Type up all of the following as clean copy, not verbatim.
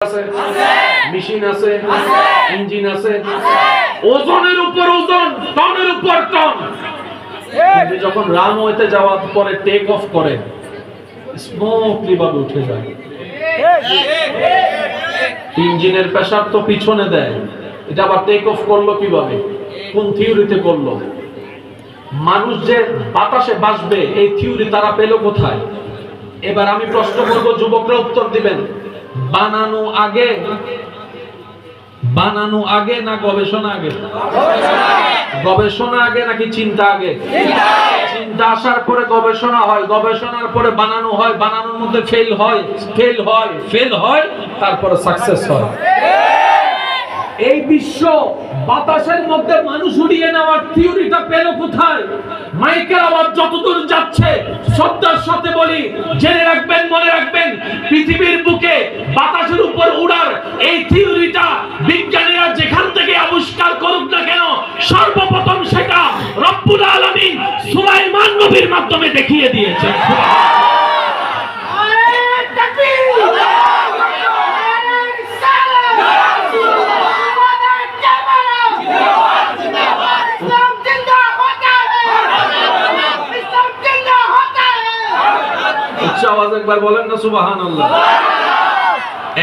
আছে, মেশিন আছে, ইঞ্জিন আছে, ওজনের উপর ওজন, টনের উপর টন। কিন্তু যখন রানওয়েতে যাওয়ার পরে টেক অফ করে স্মুথলি ভাবে উঠে যায়। ইঞ্জিনের প্রেসার তো পিছনে দেয়, এটা আবার টেক অফ করলো কিভাবে, কোন থিওরিতে করলো? মানুষ যে বাতাসে বাসবে এই থিওরি তারা পেল কোথায়? এবার আমি প্রশ্ন করব, যুবকরা উত্তর দিবেন। বানানো আগে না গবেষণা আগে? গবেষণা আগে নাকি চিন্তা আগে? চিন্তা আসার পরে গবেষণা হয়, গবেষণার পরে বানানো হয়, বানানোর মধ্যে ফেল হয়, তারপরে সাকসেস হয়। এই বিশ্ব বাতাসের মধ্যে মানুষ উড়িয়ে নেওয়ার থিওরিটা পেল কোথায়? মাইকের আওয়াজ যতদূর যাচ্ছে শ্রদ্ধার সাথে বলি, জেনে রাখবেন, মনে রাখবেন, পৃথিবীর বুকে বাতাসের উপর উড়ার এই থিওরিটা বিজ্ঞানীরা যেখান থেকে আবিষ্কার করুক না কেন, সর্বপ্রথম সেটা রব্বুল আলামিন সুলাইমান নবীর মাধ্যমে দেখিয়ে দিয়েছেন। আওয়াজ একবার বলেন না সুবহানাল্লাহ।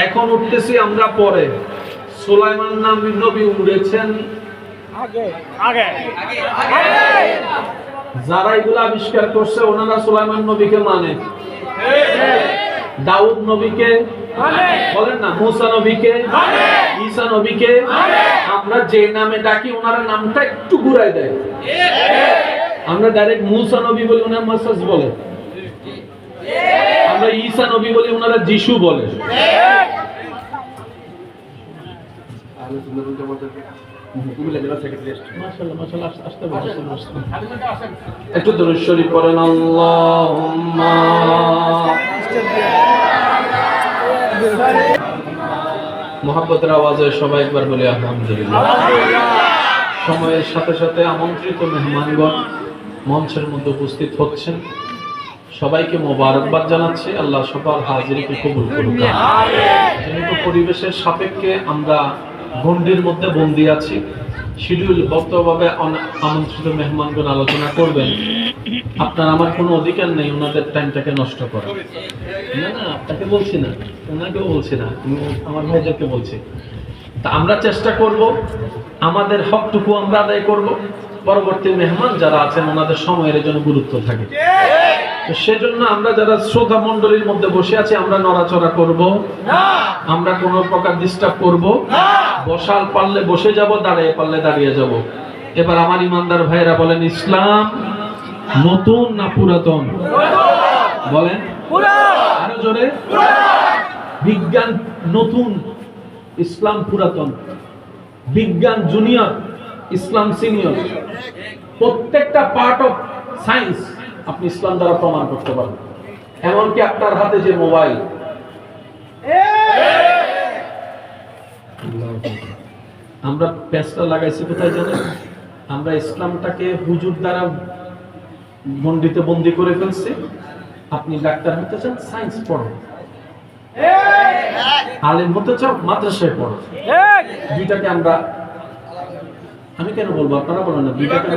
এখন উঠতেছি আমরা পরে। সুলাইমান নবী উড়েছেন আগে। যারা এগুলো আবিষ্কার করছে ওনারা সুলাইমান নবীকে মানে, দাউদ নবীকে বলেন না, মুসা নবীকে, ঈসা নবীকে। আমরা যে নামে ডাকি ওনারা নামটা একটু ঘুরাই দেয়। আমরা ডাইরেক্ট মুসা নবী বলি, ওনারা মাসাজ বলে। আমরা ঈসা নবী বলি, ওনারা যিশু বলে। একটু দরুদ শরীফ পড়েন। আল্লাহুম্মা মুহাব্বতের আওয়াজে সবাই একবার বলি আলহামদুলিল্লাহ। সময়ের সাথে সাথে আমন্ত্রিত মেহমানগণ মঞ্চের মধ্যে উপস্থিত হচ্ছেন, সবাইকে মোবারকবাদ জানাচ্ছি। আল্লাহ সবার হাজিরিকে কবুল করুন। যেহেতু পরিবেশের সাপেক্ষে আমরা গণ্ডির মধ্যে বন্দী আছি, শিডিউলবদ্ধভাবে আমন্ত্রিত মেহমানগণ আলোচনা করবেন, আপনার আমার কোনো অধিকার নেই ওনাদের টাইমটাকে নষ্ট করা। না, আপনাকে বলছি না, ওনাকেও বলছি না, আমার ভাইদেরকে বলছি। তা আমরা চেষ্টা করব আমাদের হকটুকু আমরা আদায় করব, পরবর্তী মেহমান যারা আছেন ওনাদের সময়ের জন্য গুরুত্ব থাকে। সেজন্য আমরা যারা শ্রোতা মণ্ডলীর মধ্যে বসে আছি আমরা নড়াচড়া করব না, আমরা কোনো প্রকার ডিস্টার্ব করব না। বসাল পারলে বসে যাব, দাঁড়িয়ে পারলে দাঁড়িয়ে যাব। এবার আমার ইমানদার ভাইরা বলেন, ইসলাম নতুন না পুরাতন? বলেন আরো জোরে। বিজ্ঞান নতুন, ইসলাম পুরাতন। বিজ্ঞান জুনিয়র, ইসলাম সিনিয়র। প্রত্যেকটা পার্ট অফ সায়েন্স আপনি ইসলাম দ্বারা প্রমাণ করতে পারবেন। এমনকি আপনার হাতে যে মোবাইল, আমরা প্যাচটা লাগাইছি কোথায় জানেন? আমরা ইসলামটাকে হুজুর দ্বারা গণ্ডিতে বন্দি করে ফেলছি। আপনি ডাক্তার হতে চান, সায়েন্স পড়ো। আলেম হতে চাও, মাদ্রাসায় পড়ো। দুইটাকে আমরা, আমি কেন বলবো, আপনারা বলেন না, দুইটাকে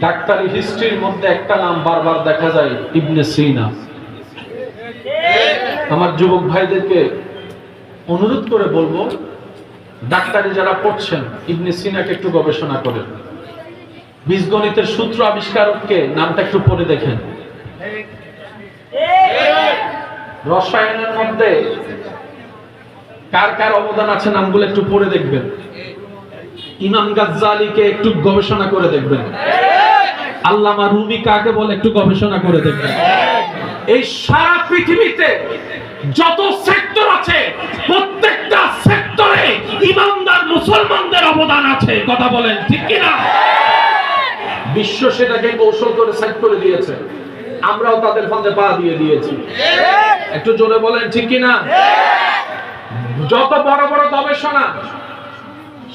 ডাক্তারি হিস্ট্রির মধ্যে একটা নাম বারবার দেখা যায়, ইবনে সিনা। আমার যুবক ভাইদেরকে অনুরোধ করে বলবো, ডাক্তারি যারা পড়ছেন ইবনে সিনাকে একটু গবেষণা করেন। বীজগণিতের সূত্র আবিষ্কারককে নামটা একটু পড়ে দেখেন। রসায়নের মধ্যে কার কার অবদান আছে নামগুলো একটু পড়ে দেখবেন। ইমাম গাজ্জালিকে একটু গবেষণা করে দেখবেন। আল্লামা রুমি কাকে বলে একটু গবেষণা করে দেখবেন। এই সারা পৃথিবীতে যত সেক্টর আছে প্রত্যেকটা সেক্টরে ইমানদার মুসলমানদের অবদান আছে। কথা বলেন ঠিক কি না? বিশ্ব সেটাকে কৌশল করে সেট করে দিয়েছে, আমরাও তাদের ফাঁদে পা দিয়ে দিয়েছি। একটু জোরে বলেন ঠিক কি না? যত বড় বড় গবেষণা,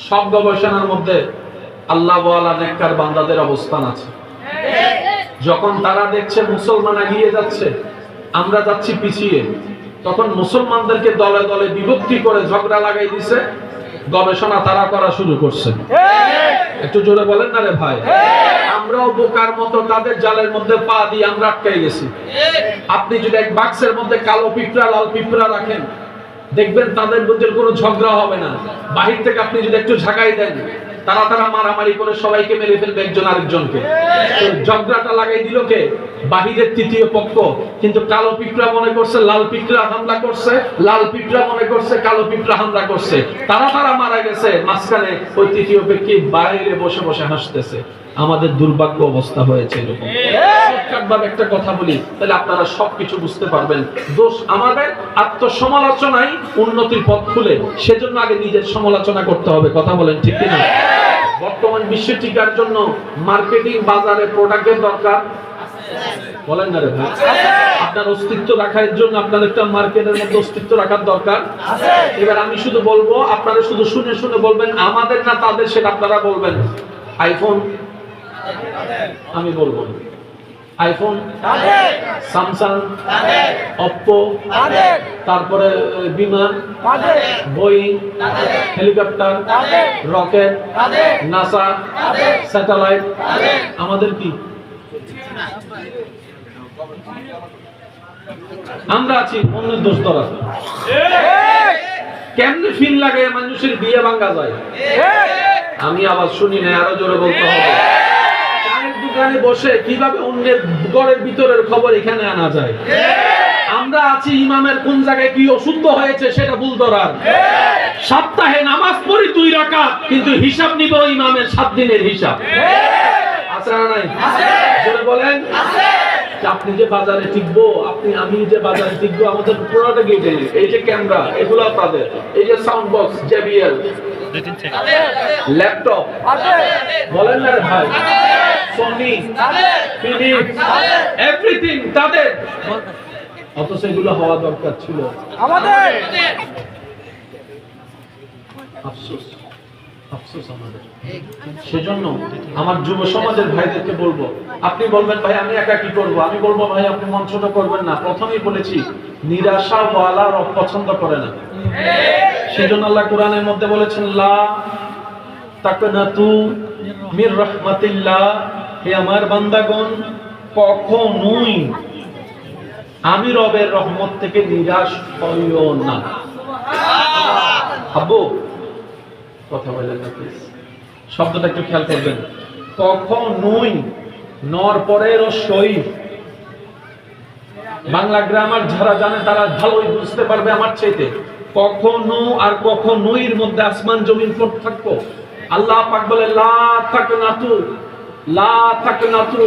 সব গবেষণার মধ্যে আল্লাহ ওয়ালা নেককার বান্দাদের অবস্থান আছে। যখন তারা দেখছে মুসলমান এগিয়ে যাচ্ছে, আমরা যাচ্ছি পিছিয়ে, তখন মুসলমানদেরকে দলে দলে বিভক্তি করে ঝগড়া লাগাই দিছে, গবেষণা তারা করা শুরু করছে। একটু জোরে বলেন না রে ভাই। আমরাও বোকার মতো তাদের জালের মধ্যে পা দিয়ে আমরা আটকে গেছি। আপনি যদি এক বাক্সের মধ্যে কালো পিঁপড়া লাল পিঁপড়া রাখেন, দেখবেন তাদের মধ্যে কোনো ঝগড়া হবে না। বাহির থেকে আপনি যদি একটু ঝাঁকাই দেন, তারা তারা মারামারি করে সবাইকে মেরে ফেলবে একজন আরেকজনকে। তো ঝগড়াটা লাগাই দিল কে? বাহিরের তৃতীয় পক্ষ। কিন্তু কালো পিঁপড়া মনে করছে লাল পিঁপড়া হামলা করছে, লাল পিঁপড়া মনে করছে কালো পিঁপড়া হামলা করছে, তারা তারা মারা গেছে। মাঝখানে ওই তৃতীয় ব্যক্তি বাইরে বসে বসে হাসতেছে। আমাদের দুর্ভাগ্য অবস্থা হয়েছে এরকম। শর্টকাটভাবে একটা কথা বলি, তাহলে আপনারা সবকিছু বুঝতে পারবেন। দোষ আমাদের, আত্মসমালোচনায় উন্নতির পথ খুলে। সেজন্য আগে নিজের সমালোচনা করতে হবে। কথা বলেন ঠিক কিনা? বর্তমান বিশ্বে টিকার জন্য মার্কেটিং, বাজারে প্রোডাক্টের দরকার, বলেন না রে ভাই? আপনার অস্তিত্ব রাখার জন্য আপনার একটা মার্কেটের মধ্যে অস্তিত্ব রাখার দরকার। এবার আমি শুধু বলবো, আপনারা শুধু শুনে শুনে বলবেন আমাদের না তাদের, সেটা আপনারা বলবেন। আইফোন আমি বলবো, আইফোন, স্যামসাং, অপ্পো, তারপরে বিমান, Boeing, helicopter, rocket, NASA, satellite, আমাদের কি? আমরা আছি অন্যের দোষ ধরা। কেমনে ফিন লাগে মানুষের বিয়ে ভাঙা যায়? আমি আবার শুনি না, আরো জোরে বলতে হবে। চায়ের দোকানে বসে কিভাবে অন্যের ঘরের ভিতরের খবর এখানে আনা যায়? আমরা আছি ইমামের কোন জায়গায় কি অশুদ্ধ হয়েছে সেটা ভুল ধরার। সপ্তাহে নামাজ পড়ি 2 রাকাত, কিন্তু হিসাব নিব ইমামের 7 দিনের হিসাব। আছে না নাই? জোরে বলেন। আপনি যে বাজারে টিকবো, আমি যে বাজারে টিকবো, আমাদের পুরোটা গেটে। এই যে ক্যামেরা, এগুলো তাদের। এই যে সাউন্ড বক্স, জেবিএল, ল্যাপটপ, বলেন না রে ভাই, সনি, ফিলিপস, এভরিথিং তাদের। অথচ এগুলো হওয়া দরকার ছিল আমাদের। আফসোস, আফসোস আমাদের। সেজন্য আমার যুব সমাজের ভাইদেরকে বলবো, আপনি বলবেন ভাই আমি একা কি করবো? আমি বলবো ভাই আপনি মঞ্চটা করবেন না। প্রথমেই বলেছি নিরাশা ওয়ালা রব পছন্দ করে না। সেজন্য আল্লাহ কোরআনের মধ্যে বলেছেন লা তাকনাতু মির রাহমাতিল্লাহ, হে আমার বান্দাগণ কখনোই আমি রবের রহমত থেকে নিরাশ হইও না। আব্বু কথা বলেন না প্লিজ, শব্দটা একটু খেয়াল করবেন। কখনোই, নর পরের সই। বাংলা গ্রামার যারা জানে তারা ভালোই বুঝতে পারবে আমার চাইতে। কখনো আর কখনোইর মধ্যে আসমান জমিন পার্থক্য। আল্লাহ পাক বলে লা তাকনাতু, লা তাকনাতু,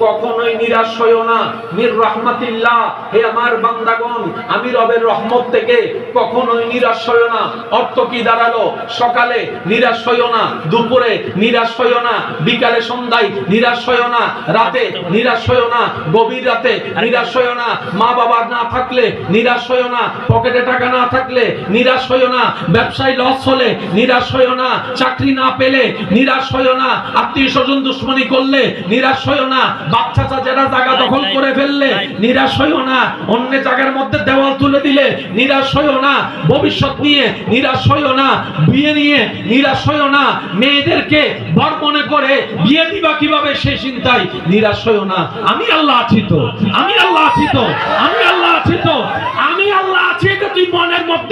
কখনোই নিরাশ হইও না মির রাহমাতিল্লাহ, হে আমার বান্দাগণ আমি রবের রহমত থেকে কখনোই নিরাশ হইও না। অর্থ কি দাঁড়ালো? সকালে নিরাশ হইও না, দুপুরে নিরাশ হইও না, বিকালে সন্ধ্যায় নিরাশ হইও না, রাতে নিরাশ হইও না, গভীর রাতে নিরাশ হইও না, মা বাবা না থাকলে নিরাশ হইও না, পকেটে টাকা না থাকলে নিরাশ হইও না, ব্যবসায় লস হলে নিরাশ হইও না, চাকরি না পেলে নিরাশ হইও না, আত্মীয় স্বজন দুশ্মনী করলে নিরাশ হইও না, বাচ্চা যারা জায়গা দখল করে ফেললে নিরাশ হইও না, অন্য জায়গার মধ্যে দেওয়াল তুলে দিলে নিরাশ হইও না, ভবিষ্যৎ নিয়ে নিরাশ হইও না, বিয়ে নিয়ে নিরাশ হইও না, মেয়েদেরকে বর মনে করে বিয়ে দিবা কিভাবে সেই চিন্তায় নিরাশ হইও না। আমি আল্লাহ আছি তো, আমি আল্লাহ আছি তো, আমি আল্লাহ আছি তো, আমি আল্লাহ আছি তো তুই মনের মধ্যে